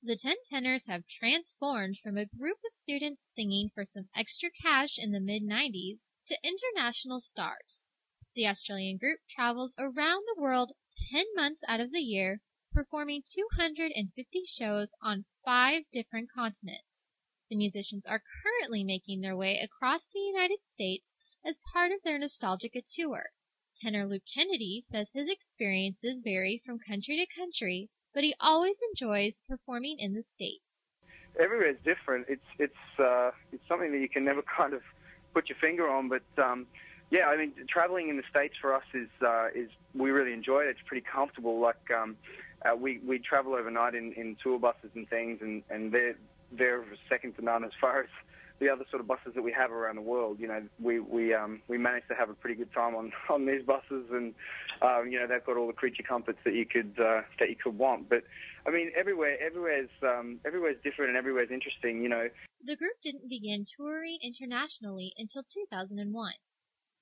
The Ten Tenors have transformed from a group of students singing for some extra cash in the mid-90s to international stars. The Australian group travels around the world 10 months out of the year, performing 250 shows on 5 different continents. The musicians are currently making their way across the United States as part of their Nostalgica tour. Tenor Luke Kennedy says his experiences vary from country to country, but he always enjoys performing in the States. Everywhere is different. It's something that you can never kind of put your finger on, but yeah, I mean, traveling in the States for us is we really enjoy it. It's pretty comfortable. Like we travel overnight in tour buses and things, and they're second to none as far as the other sort of buses that we have around the world. You know, we managed to have a pretty good time on these buses, and you know, they've got all the creature comforts that you could want. But I mean, everywhere's different and everywhere's interesting. You know, the group didn't begin touring internationally until 2001.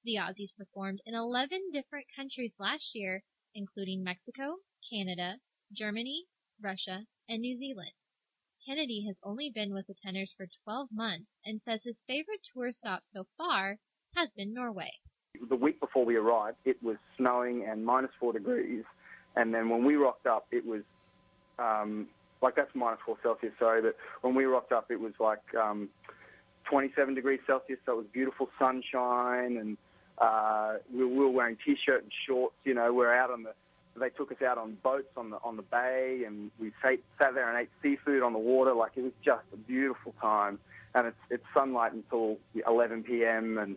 The Aussies performed in 11 different countries last year, including Mexico, Canada, Germany, Russia, and New Zealand. Kennedy has only been with the Tenors for 12 months and says his favorite tour stop so far has been Norway. The week before we arrived, it was snowing and -4 degrees, and then when we rocked up, it was like that's -4 Celsius, sorry, but when we rocked up, it was like 27 degrees Celsius, so it was beautiful sunshine, and we were wearing t-shirt and shorts. You know, we're out on they took us out on boats on the bay, and we sat there and ate seafood on the water. Like, it was just a beautiful time, and it's sunlight until 11 p.m. and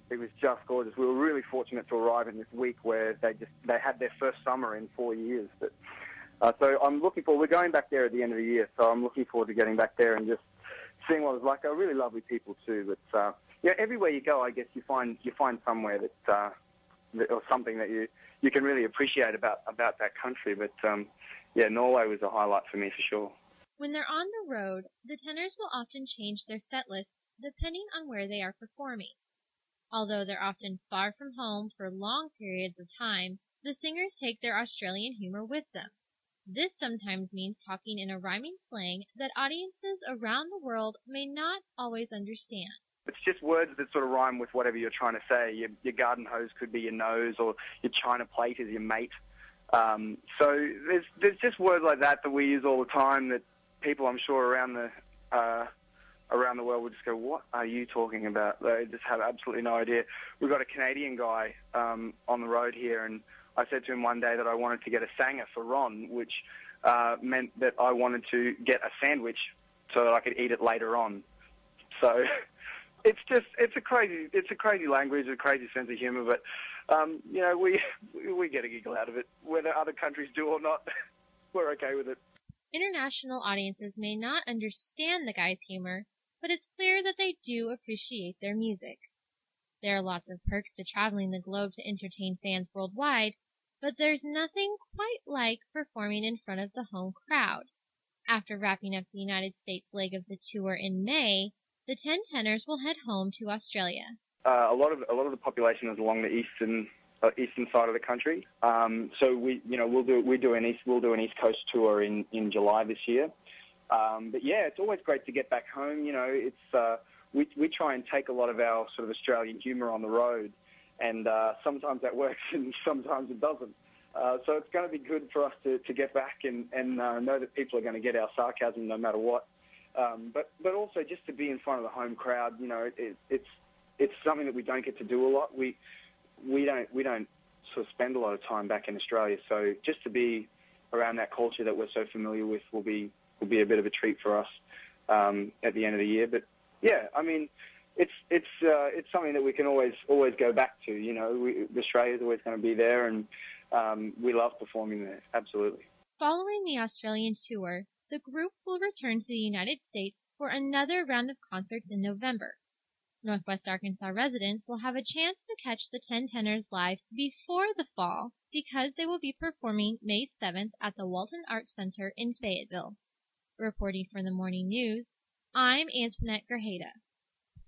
it was just gorgeous. We were really fortunate to arrive in this week where they had their first summer in 4 years. But so I'm looking forward. We're going back there at the end of the year, so I'm looking forward to getting back there and just seeing what it's like. They're really lovely people too. But yeah, everywhere you go, I guess you find somewhere that or something that you can really appreciate about that country. But yeah, Norway was a highlight for me for sure. When they're on the road, the tenors will often change their set lists depending on where they are performing. Although they're often far from home for long periods of time, the singers take their Australian humor with them. This sometimes means talking in a rhyming slang that audiences around the world may not always understand. It's just words that sort of rhyme with whatever you're trying to say. Your garden hose could be your nose, or your china plate is your mate. So there's just words like that we use all the time that people, I'm sure, around the world would just go, "What are you talking about?" They just have absolutely no idea. We've got a Canadian guy on the road here, and I said to him one day that I wanted to get a sanger for Ron, which meant that I wanted to get a sandwich so that I could eat it later on. So it's a crazy language, a crazy sense of humor, but you know, we get a giggle out of it, whether other countries do or not. We're okay with it. International audiences may not understand the guys' humor, but it's clear that they do appreciate their music. There are lots of perks to traveling the globe to entertain fans worldwide, but there's nothing quite like performing in front of the home crowd. After wrapping up the United States leg of the tour in May, the 10 tenors will head home to Australia. A lot of the population is along the eastern side of the country. So we'll do an East Coast tour in July this year. But yeah, it's always great to get back home. You know, it's we try and take a lot of our sort of Australian humour on the road, and sometimes that works and sometimes it doesn't. So it's going to be good for us to get back and know that people are going to get our sarcasm no matter what. But also just to be in front of the home crowd, you know, it's something that we don't get to do a lot. We don't sort of spend a lot of time back in Australia. So just to be around that culture that we're so familiar with will be a bit of a treat for us at the end of the year. But yeah, I mean, it's something that we can always go back to. You know, Australia's always going to be there, and we love performing there. Absolutely. Following the Australian tour, the group will return to the United States for another round of concerts in November. Northwest Arkansas residents will have a chance to catch the 10 Tenors live before the fall because they will be performing May 7th at the Walton Arts Center in Fayetteville. Reporting for the Morning News, I'm Antoinette Grajeda.